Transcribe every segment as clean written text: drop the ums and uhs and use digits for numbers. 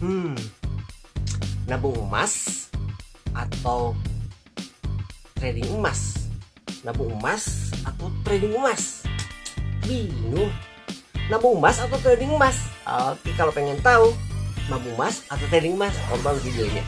Hmm, Nabung emas atau trading emas? Nabung emas atau trading emas? Bingung. Nabung emas atau trading emas? Oke, kalau pengen tahu nabung emas atau trading emas, tonton videonya.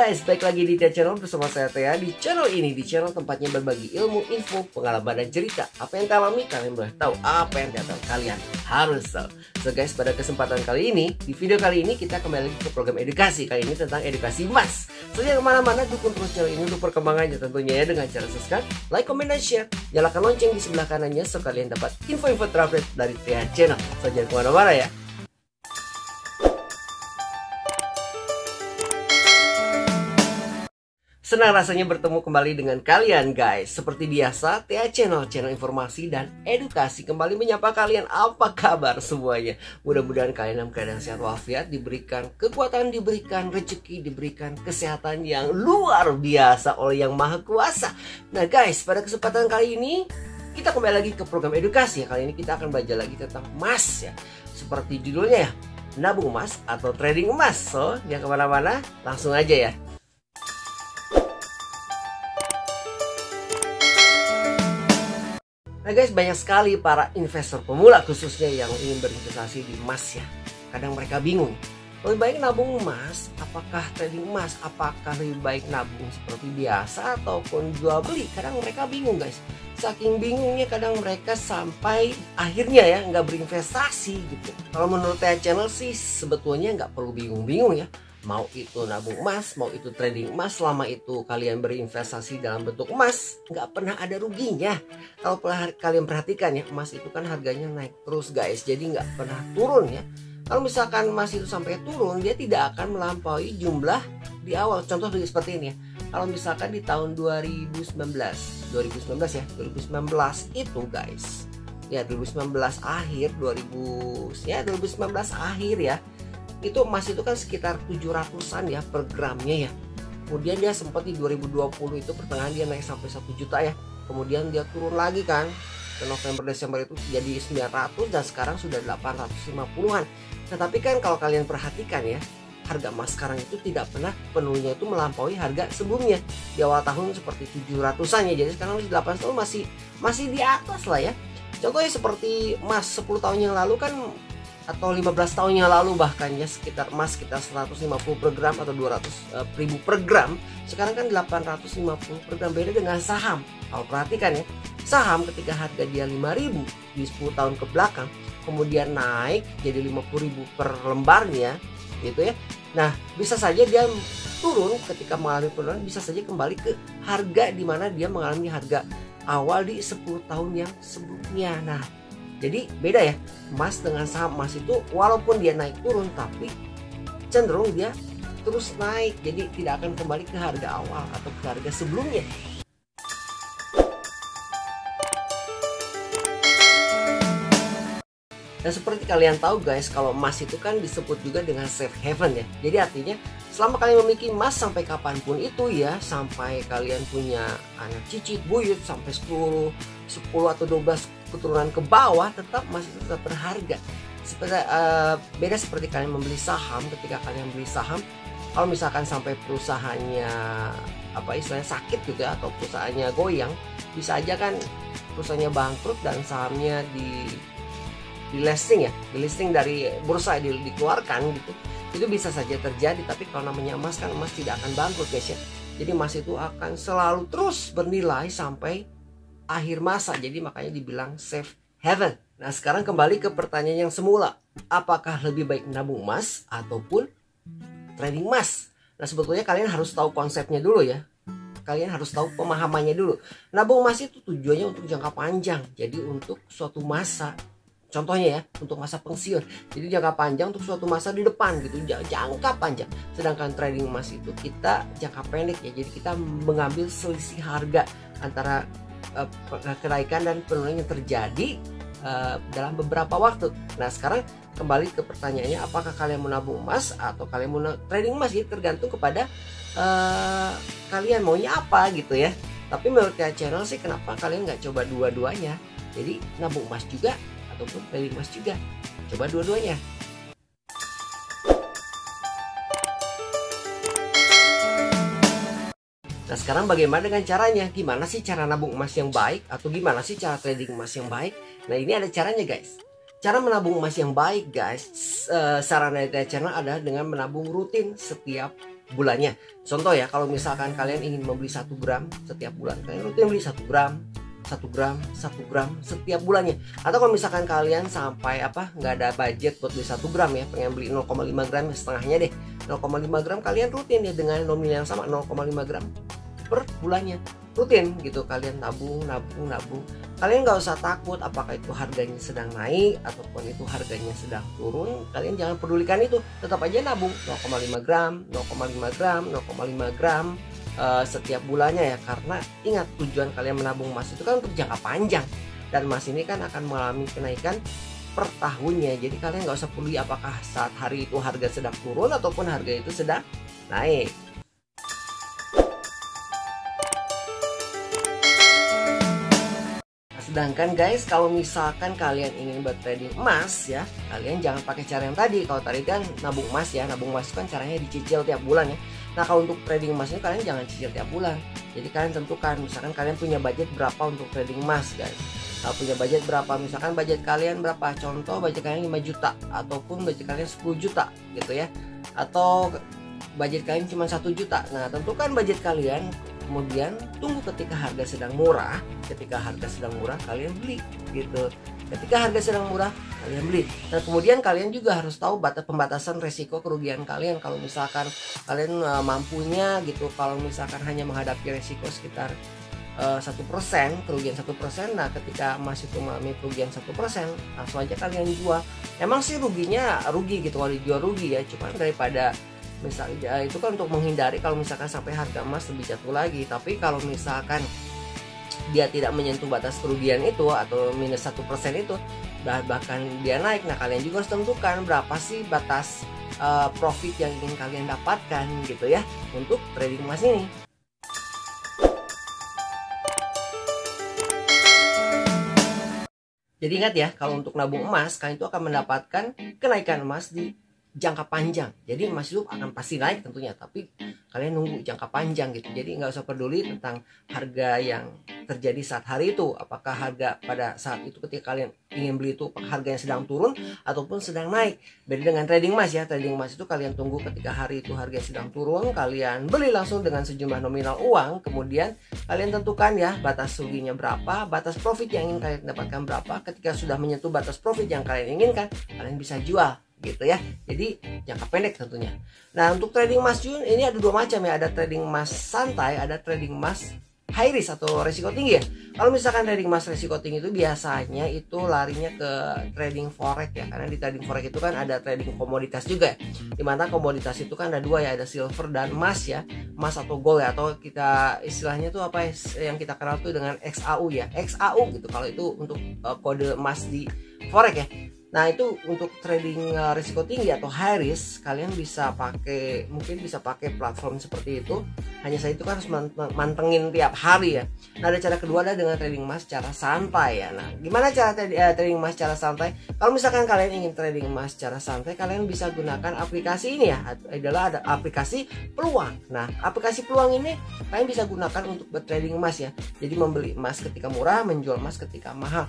Guys, baik lagi di Tia Channel bersama saya Tia. Di channel ini, di channel tempatnya berbagi ilmu, info, pengalaman, dan cerita. Apa yang kalian alami, kalian boleh tahu. Apa yang tidak tahu, kalian harus tahu. So guys, pada kesempatan kali ini, di video kali ini kita kembali ke program edukasi. Kali ini tentang edukasi emas. So jangan kemana-mana, dukung terus channel ini untuk perkembangannya tentunya ya, dengan cara subscribe, like, comment, dan share. Nyalakan lonceng di sebelah kanannya so kalian dapat info-info terupdate dari Tia Channel. So jangan kemana-mana ya. Senang rasanya bertemu kembali dengan kalian guys. Seperti biasa, TA Channel, channel informasi dan edukasi kembali menyapa kalian. Apa kabar semuanya? Mudah-mudahan kalian dalam keadaan sehat walafiat, diberikan kekuatan, diberikan rezeki, diberikan kesehatan yang luar biasa oleh Yang Maha Kuasa. Nah guys, pada kesempatan kali ini kita kembali lagi ke program edukasi. Kali ini kita akan belajar lagi tentang emas ya. Seperti judulnya ya, nabung emas atau trading emas. So, jangan kemana-mana, langsung aja ya. Nah guys, banyak sekali para investor pemula khususnya yang ingin berinvestasi di emas ya. Kadang mereka bingung, lebih baik nabung emas, apakah trading emas, apakah lebih baik nabung seperti biasa ataupun jual beli. Kadang mereka bingung guys. Saking bingungnya kadang mereka sampai akhirnya ya nggak berinvestasi gitu. Kalau menurut Tia Channel sih sebetulnya nggak perlu bingung-bingung ya. Mau itu nabung emas, mau itu trading emas, selama itu kalian berinvestasi dalam bentuk emas, nggak pernah ada ruginya. Kalau kalian perhatikan ya, emas itu kan harganya naik terus guys, jadi nggak pernah turun ya. Kalau misalkan emas itu sampai turun, dia tidak akan melampaui jumlah di awal. Contoh seperti ini ya. Kalau misalkan di tahun 2019 ya, 2019 itu guys, ya 2019 akhir, 2019 akhir ya. Itu emas itu kan sekitar 700-an ya per gramnya ya. Kemudian dia sempat di 2020 itu pertengahan dia naik sampai 1 juta ya. Kemudian dia turun lagi kan. Ke November Desember itu jadi 900 dan sekarang sudah 850-an. Nah, tapi kan kalau kalian perhatikan ya, harga emas sekarang itu tidak pernah penuhnya itu melampaui harga sebelumnya. Di awal tahun seperti 700-an ya. Jadi sekarang 8 tahun masih di atas lah ya. Contohnya seperti emas 10 tahun yang lalu kan, atau 15 tahun yang lalu bahkan ya, sekitar emas sekitar 150 per gram atau 200 ribu per gram. Sekarang kan 850 per gram. Beda dengan saham. Kalau perhatikan ya, saham ketika harga dia 5.000 di 10 tahun ke belakang, kemudian naik jadi 50.000 per lembarnya gitu ya. Nah, bisa saja dia turun ketika mengalami penurunan, bisa saja kembali ke harga di mana dia mengalami harga awal di 10 tahun yang sebelumnya. Nah, jadi beda ya, emas dengan saham. Emas itu walaupun dia naik turun tapi cenderung dia terus naik. Jadi tidak akan kembali ke harga awal atau ke harga sebelumnya. Dan seperti kalian tahu guys, kalau emas itu kan disebut juga dengan safe haven ya. Jadi artinya selama kalian memiliki emas sampai kapanpun itu ya, sampai kalian punya anak cicit, buyut, sampai 10 atau 12 keturunan ke bawah, tetap emas itu tetap berharga. Beda seperti kalian membeli saham. Ketika kalian beli saham, kalau misalkan sampai perusahaannya istilahnya sakit gitu ya, atau perusahaannya goyang, bisa aja kan perusahaannya bangkrut dan sahamnya di listing dari bursa dikeluarkan gitu. Itu bisa saja terjadi. Tapi kalau namanya emas kan, emas tidak akan bangkrut guys ya. Jadi emas itu akan selalu terus bernilai sampai akhir masa. Jadi makanya dibilang safe haven. Nah, sekarang kembali ke pertanyaan yang semula. Apakah lebih baik nabung emas ataupun trading emas? Nah, sebetulnya kalian harus tahu konsepnya dulu ya. Kalian harus tahu pemahamannya dulu. Nabung emas itu tujuannya untuk jangka panjang. Jadi untuk suatu masa. Contohnya ya, untuk masa pensiun. Jadi jangka panjang untuk suatu masa di depan gitu, jangka panjang. Sedangkan trading emas itu kita jangka pendek ya. Jadi kita mengambil selisih harga antara kenaikan dan penurunan yang terjadi dalam beberapa waktu. Nah, sekarang kembali ke pertanyaannya, apakah kalian mau nabung emas atau kalian mau trading emas? Jadi tergantung kepada kalian maunya apa gitu ya. Tapi menurut Tia Channel sih, kenapa kalian nggak coba dua-duanya? Jadi nabung emas juga ataupun trading emas juga. Coba dua-duanya. Nah sekarang bagaimana dengan caranya? Gimana sih cara nabung emas yang baik? Atau gimana sih cara trading emas yang baik? Nah ini ada caranya guys. Cara menabung emas yang baik guys, saran dari Tia Channel adalah dengan menabung rutin setiap bulannya. Contoh ya, kalau misalkan kalian ingin membeli 1 gram setiap bulan, kalian rutin beli 1 gram, 1 gram, 1 gram setiap bulannya. Atau kalau misalkan kalian sampai nggak ada budget buat beli 1 gram ya, pengen beli 0,5 gram ya, setengahnya deh, 0,5 gram kalian rutin ya dengan nominal yang sama 0,5 gram per bulannya, rutin gitu kalian nabung. Kalian nggak usah takut apakah itu harganya sedang naik ataupun itu harganya sedang turun. Kalian jangan pedulikan itu, tetap aja nabung 0,5 gram, 0,5 gram, 0,5 gram setiap bulannya ya. Karena ingat, tujuan kalian menabung emas itu kan untuk jangka panjang, dan emas ini kan akan mengalami kenaikan per tahunnya. Jadi kalian nggak usah peduli apakah saat hari itu harga sedang turun ataupun harga itu sedang naik. Sedangkan guys, kalau misalkan kalian ingin bertrading emas ya, kalian jangan pakai cara yang tadi. Kalau tadi kan nabung emas ya, nabung emas kan caranya dicicil tiap bulan ya. Nah kalau untuk trading emas ini kalian jangan cicil tiap bulan. Jadi kalian tentukan, misalkan kalian punya budget berapa untuk trading emas guys. Kalau punya budget berapa, misalkan budget kalian berapa, contoh budget kalian 5 juta ataupun budget kalian 10 juta gitu ya, atau budget kalian cuma 1 juta. Nah tentukan budget kalian, kemudian tunggu ketika harga sedang murah. Ketika harga sedang murah kalian beli gitu. Ketika harga sedang murah kalian beli. Dan kemudian kalian juga harus tahu pembatasan resiko kerugian kalian. Kalau misalkan kalian mampunya gitu, kalau misalkan hanya menghadapi resiko sekitar 1%, kerugian 1%. Nah ketika emas itu mengalami kerugian 1%, langsung aja kalian jual. Emang sih ruginya rugi gitu, kalau dijual rugi ya, cuma daripada misalnya itu kan untuk menghindari kalau misalkan sampai harga emas lebih jatuh lagi. Tapi kalau misalkan dia tidak menyentuh batas kerugian itu atau minus 1% itu, bahkan dia naik, nah kalian juga harus tentukan berapa sih batas profit yang ingin kalian dapatkan gitu ya untuk trading emas ini. Jadi ingat ya, kalau untuk nabung emas kalian itu akan mendapatkan kenaikan emas di jangka panjang. Jadi emas itu akan pasti naik tentunya, tapi kalian nunggu jangka panjang gitu. Jadi nggak usah peduli tentang harga yang terjadi saat hari itu, apakah harga pada saat itu ketika kalian ingin beli itu harganya sedang turun ataupun sedang naik. Beda dengan trading emas ya, trading emas itu kalian tunggu ketika hari itu harganya sedang turun, kalian beli langsung dengan sejumlah nominal uang, kemudian kalian tentukan ya batas ruginya berapa, batas profit yang ingin kalian dapatkan berapa. Ketika sudah menyentuh batas profit yang kalian inginkan, kalian bisa jual gitu ya. Jadi jangka pendek tentunya. Nah untuk trading emas ini ada dua macam ya, ada trading emas santai, ada trading emas high risk atau resiko tinggi ya. Kalau misalkan trading emas resiko tinggi itu biasanya itu larinya ke trading forex ya, karena di trading forex itu kan ada trading komoditas juga ya. Dimana komoditas itu kan ada dua ya, ada silver dan emas ya, emas atau gold ya, atau kita istilahnya tuh apa ya, yang kita kenal tuh dengan XAU ya, XAU gitu kalau itu untuk kode emas di forex ya. Nah itu untuk trading risiko tinggi atau high risk, kalian bisa pakai, mungkin bisa pakai platform seperti itu. Hanya saja itu kan harus mantengin tiap hari ya. Nah ada cara kedua adalah dengan trading emas secara santai ya. Nah gimana cara trading emas secara santai? Kalau misalkan kalian ingin trading emas secara santai, kalian bisa gunakan aplikasi ini ya, adalah ada aplikasi peluang. Nah aplikasi peluang ini kalian bisa gunakan untuk bertrading emas ya. Jadi membeli emas ketika murah, menjual emas ketika mahal,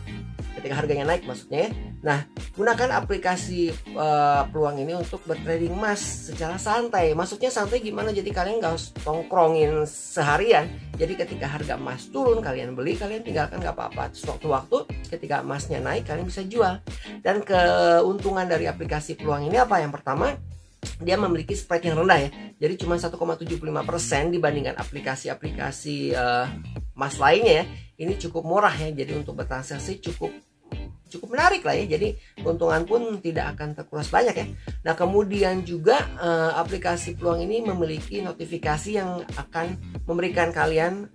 ketika harganya naik maksudnya ya. Nah gunakan aplikasi peluang ini untuk bertrading emas secara santai. Maksudnya santai gimana? Jadi kalian nggak harus tongkrongin seharian. Jadi ketika harga emas turun kalian beli, kalian tinggalkan nggak apa-apa. Waktu-waktu ketika emasnya naik kalian bisa jual. Dan keuntungan dari aplikasi peluang ini apa? Yang pertama, dia memiliki spread yang rendah ya. Jadi cuma 1,75% dibandingkan aplikasi-aplikasi emas lainnya ya. Ini cukup murah ya. Jadi untuk bertransaksi cukup cukup menarik lah ya. Jadi keuntungan pun tidak akan terkuras banyak ya. Nah kemudian juga aplikasi Peluang ini memiliki notifikasi yang akan memberikan kalian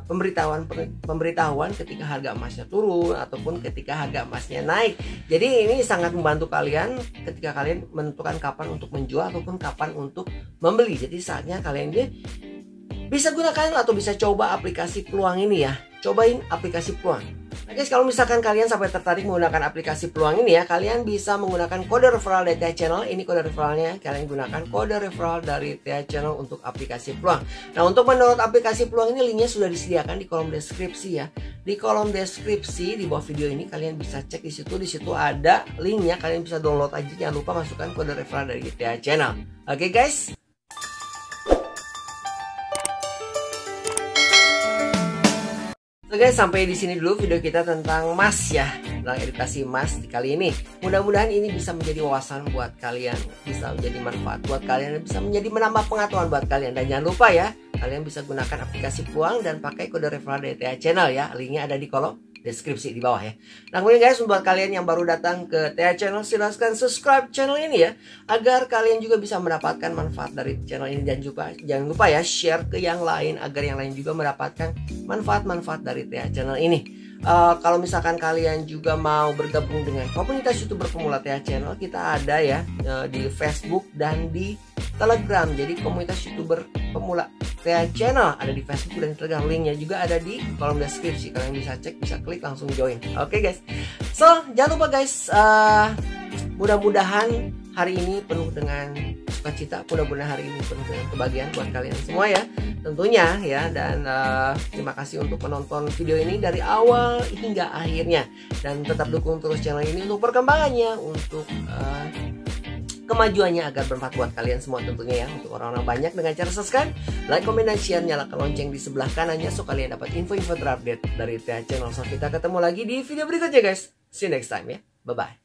pemberitahuan ketika harga emasnya turun ataupun ketika harga emasnya naik. Jadi ini sangat membantu kalian ketika kalian menentukan kapan untuk menjual ataupun kapan untuk membeli. Jadi saatnya kalian ini bisa gunakan atau bisa coba aplikasi Peluang ini ya. Cobain aplikasi Peluang. Nah guys, kalau misalkan kalian sampai tertarik menggunakan aplikasi Peluang ini ya, kalian bisa menggunakan kode referral dari TH Channel. Ini kode referralnya, kalian gunakan kode referral dari TH Channel untuk aplikasi Peluang. Nah untuk mendownload aplikasi Peluang ini linknya sudah disediakan di kolom deskripsi ya. Di kolom deskripsi di bawah video ini kalian bisa cek di situ. Di situ ada linknya, kalian bisa download aja. Jangan lupa masukkan kode referral dari TH Channel. Oke guys. Oke guys, sampai di sini dulu video kita tentang emas ya, tentang edukasi emas di kali ini. Mudah-mudahan ini bisa menjadi wawasan buat kalian, bisa menjadi manfaat buat kalian, dan bisa menjadi menambah pengetahuan buat kalian. Dan jangan lupa ya, kalian bisa gunakan aplikasi Peluang dan pakai kode referral dari TH Channel ya. Linknya ada di kolom deskripsi di bawah ya. Nah kemudian guys, buat kalian yang baru datang ke TH Channel, silahkan subscribe channel ini ya, agar kalian juga bisa mendapatkan manfaat dari channel ini. Dan juga jangan lupa ya, share ke yang lain agar yang lain juga mendapatkan manfaat-manfaat dari TH Channel ini. Kalau misalkan kalian juga mau bergabung dengan komunitas YouTuber pemula TH Channel, kita ada ya di Facebook dan di Telegram. Jadi komunitas YouTuber pemula TH Channel ada di Facebook dan Telegram. Linknya juga ada di kolom deskripsi. Kalian bisa cek, bisa klik, langsung join. Oke guys. So jangan lupa guys, mudah-mudahan hari ini penuh dengan sukacita. Mudah-mudahan hari ini penuh dengan kebahagiaan buat kalian semua ya, tentunya ya. Dan terima kasih untuk menonton video ini dari awal hingga akhirnya. Dan tetap dukung terus channel ini untuk perkembangannya, untuk kemajuannya agar bermanfaat buat kalian semua tentunya ya. Untuk orang-orang banyak dengan cara subscribe, like, comment, dan share, nyalakan lonceng di sebelah kanannya so kalian dapat info-info terupdate dari TH Channel. So kita ketemu lagi di video berikutnya guys. See you next time ya. Bye-bye.